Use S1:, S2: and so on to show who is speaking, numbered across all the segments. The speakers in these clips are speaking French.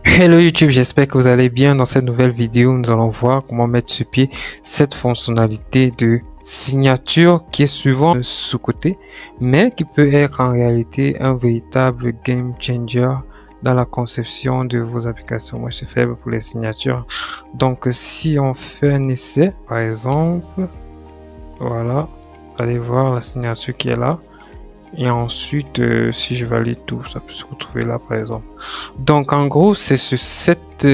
S1: Hello YouTube, j'espère que vous allez bien. Dans cette nouvelle vidéo, nous allons voir comment mettre sur pied cette fonctionnalité de signature qui est souvent sous-cotée, mais qui peut être en réalité un véritable game changer dans la conception de vos applications. Moi, je suis faible pour les signatures. Donc, si on fait un essai, par exemple, voilà, allez voir la signature qui est là. Et ensuite, si je valide tout, ça peut se retrouver là, par exemple. Donc, en gros, c'est sur cette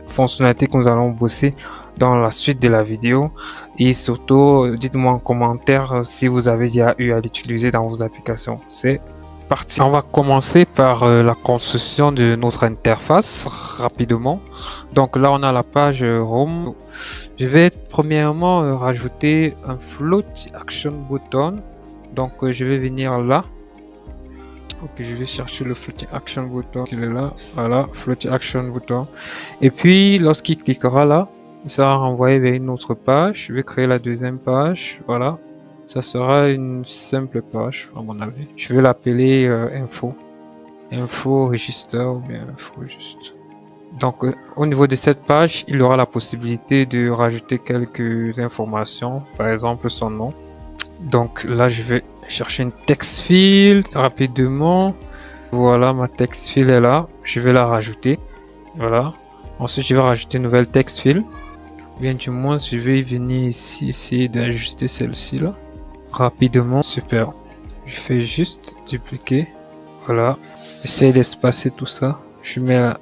S1: fonctionnalité que nous allons bosser dans la suite de la vidéo. Et surtout, dites-moi en commentaire si vous avez déjà eu à l'utiliser dans vos applications. C'est parti. On va commencer par la construction de notre interface rapidement. Donc là, on a la page Home. Je vais premièrement rajouter un float action button. Donc je vais venir là. Ok, je vais chercher le floating action button qui est là. Voilà, floating action button. Et puis lorsqu'il cliquera là, il sera renvoyé vers une autre page. Je vais créer la deuxième page. Voilà, ça sera une simple page à mon avis. Je vais l'appeler info register ou bien info juste. Donc au niveau de cette page, il aura la possibilité de rajouter quelques informations, par exemple son nom. Donc là, je vais chercher une text field rapidement. Voilà, ma text field est là. Je vais la rajouter. Voilà. Ensuite, je vais rajouter une nouvelle text field. Bien du moins, je vais venir ici, essayer d'ajuster celle-ci là. Rapidement. Super. Je fais juste dupliquer. Voilà. J'essaie d'espacer tout ça. Je mets là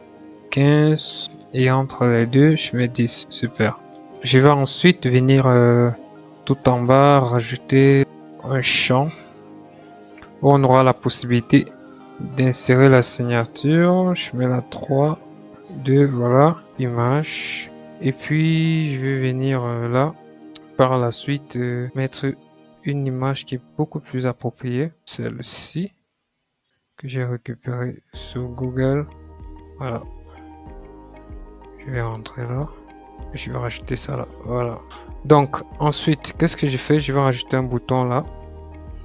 S1: 15. Et entre les deux, je mets 10. Super. Je vais ensuite venir tout en bas rajouter un champ où on aura la possibilité d'insérer la signature. Je mets la 3, 2, voilà, image. Et puis je vais venir là par la suite mettre une image qui est beaucoup plus appropriée, celle-ci que j'ai récupérée sur Google. Voilà, je vais rentrer là. Je vais rajouter ça là, voilà. Donc ensuite, qu'est-ce que je fais? Je vais rajouter un bouton là.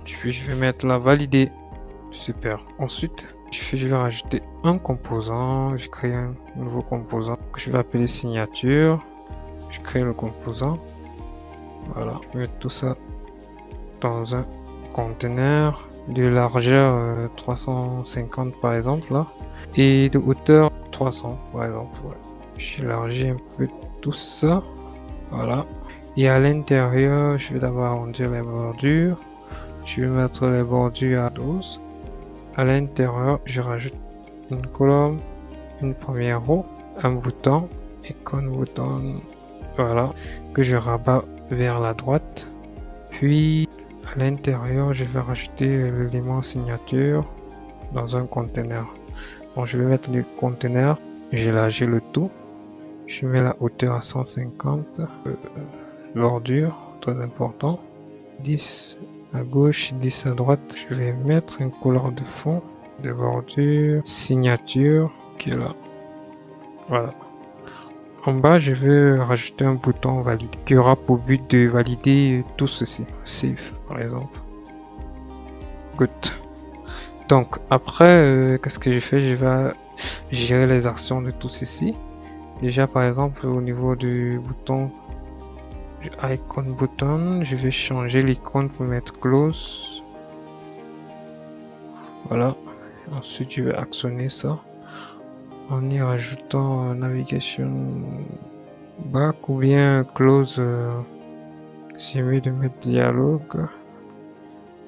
S1: Puis je vais mettre là valider. Super. Ensuite, je vais rajouter un composant. Je crée un nouveau composant que je vais appeler signature. Je crée le composant. Voilà. Je vais mettre tout ça dans un conteneur de largeur 350 par exemple là. Et de hauteur 300 par exemple. Ouais. J'élargis un peu tout ça. Voilà. Et à l'intérieur, je vais d'abord arrondir les bordures. Je vais mettre les bordures à 12. À l'intérieur, je rajoute une colonne, une première roue, un bouton, icône bouton, voilà, que je rabats vers la droite. Puis, à l'intérieur, je vais rajouter l'élément signature dans un conteneur. Bon, je vais mettre le conteneur, j'élargis le tout. Je mets la hauteur à 150, bordure, très important, 10 à gauche, 10 à droite. Je vais mettre une couleur de fond, de bordure, signature qui est là. Voilà. En bas, je vais rajouter un bouton valide qui aura pour but de valider tout ceci. Save, par exemple. Good. Donc, après, qu'est-ce que j'ai fait? Je vais gérer les actions de tout ceci. Déjà, par exemple, au niveau du bouton icon button, je vais changer l'icône pour mettre close. Voilà. Ensuite, je vais actionner ça en y rajoutant navigation back ou bien close. C'est mieux de mettre dialogue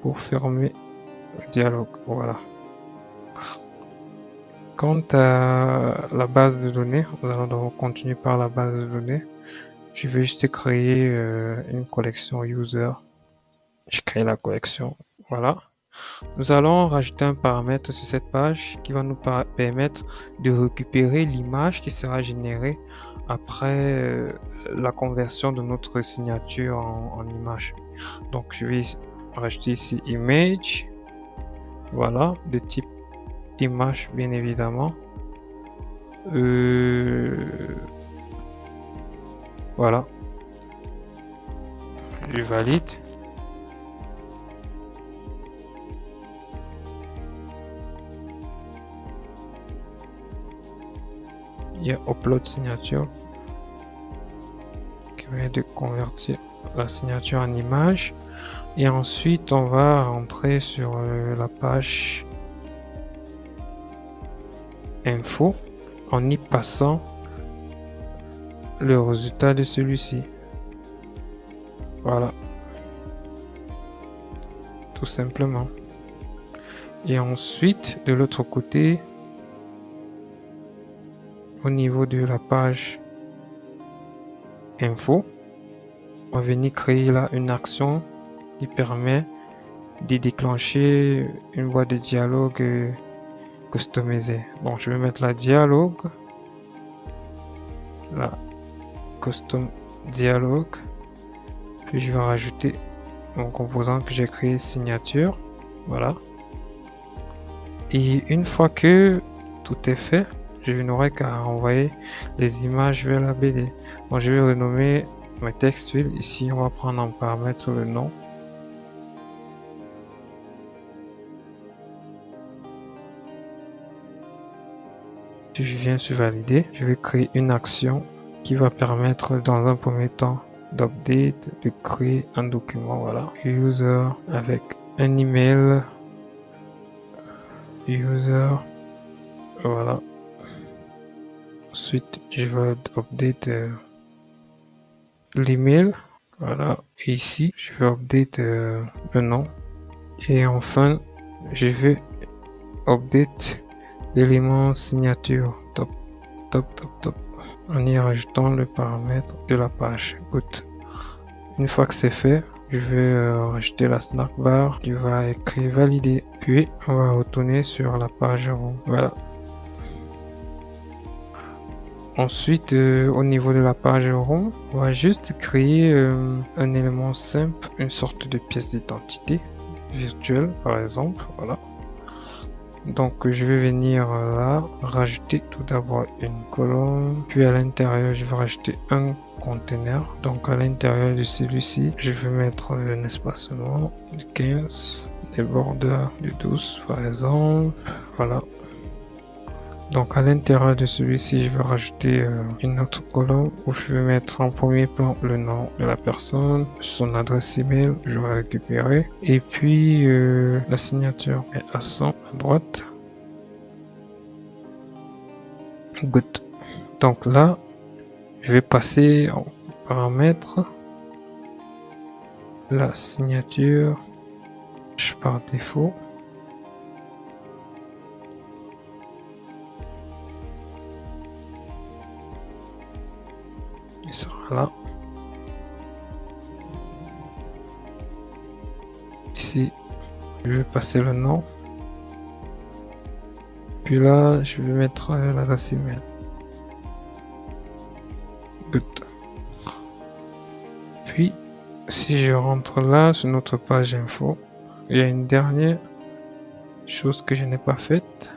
S1: pour fermer le dialogue. Voilà. Quant à la base de données, nous allons donc continuer par la base de données. Je vais juste créer une collection user. Je crée la collection. Voilà. Nous allons rajouter un paramètre sur cette page qui va nous permettre de récupérer l'image qui sera générée après la conversion de notre signature en image. Donc je vais rajouter ici image. Voilà, de type image bien évidemment. Voilà. Je valide. il y a upload signature qui vient de convertir la signature en image. Et ensuite, on va rentrer sur la page info en y passant le résultat de celui-ci. Voilà, tout simplement. Et ensuite, de l'autre côté, au niveau de la page info, on va venir créer là une action qui permet de déclencher une boîte de dialogue customisée. Bon, je vais mettre la dialogue, la custom dialogue, puis je vais rajouter mon composant que j'ai créé, signature. Voilà. Et une fois que tout est fait, je n'aurai qu'à envoyer les images vers la BD. Bon, je vais renommer mes textuels. Ici, on va prendre en paramètre le nom. Si je viens sur valider, je vais créer une action qui va permettre dans un premier temps d'update, de créer un document. Voilà, user avec un email, user, voilà. Ensuite, je vais update l'email, voilà. Et ici, je vais update le nom. Et enfin, je vais update l'élément signature. Top, top, top, top. En y rajoutant le paramètre de la page. Good. Une fois que c'est fait, je vais rajouter la snack bar qui va écrire valider. Puis, on va retourner sur la page home. Voilà. Ensuite, au niveau de la page home, on va juste créer un élément simple, une sorte de pièce d'identité virtuelle, par exemple. Voilà. Donc, je vais venir là, rajouter tout d'abord une colonne, puis à l'intérieur, je vais rajouter un conteneur. Donc, à l'intérieur de celui-ci, je vais mettre un espacement de 15, des bordures de 12, par exemple. Voilà. Donc, à l'intérieur de celui-ci, je vais rajouter une autre colonne où je vais mettre en premier plan le nom de la personne, son adresse email, je vais récupérer, et puis la signature est à 100 à droite. Good. Donc là, je vais passer en paramètres la signature par défaut. Il sera là. Ici, je vais passer le nom. Puis là, je vais mettre l'adresse email. Good. Puis, si je rentre là sur notre page info, il y a une dernière chose que je n'ai pas faite,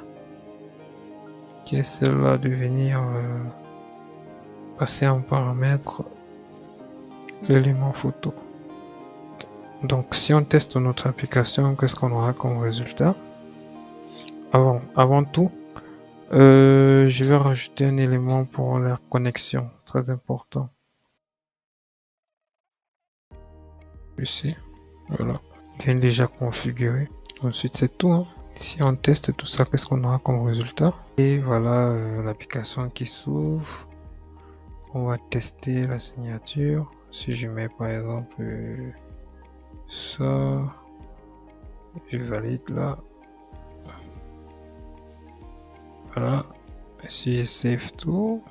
S1: qui est celle-là de venir passer en paramètre l'élément photo. Donc, si on teste notre application, qu'est-ce qu'on aura comme résultat? Avant tout, je vais rajouter un élément pour la connexion, très important. Ici, voilà, bien déjà configuré. Ensuite, c'est tout, hein. Si on teste tout ça, qu'est-ce qu'on aura comme résultat? Et voilà l'application qui s'ouvre. On va tester la signature. Si je mets par exemple ça, je valide là. Voilà. Si je save tout,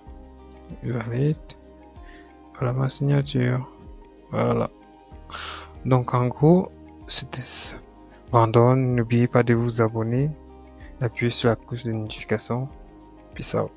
S1: je valide. Voilà ma signature. Voilà. Donc en gros, c'était ça. Brandon, n'oubliez pas de vous abonner, d'appuyer sur la cloche de notification. Peace out.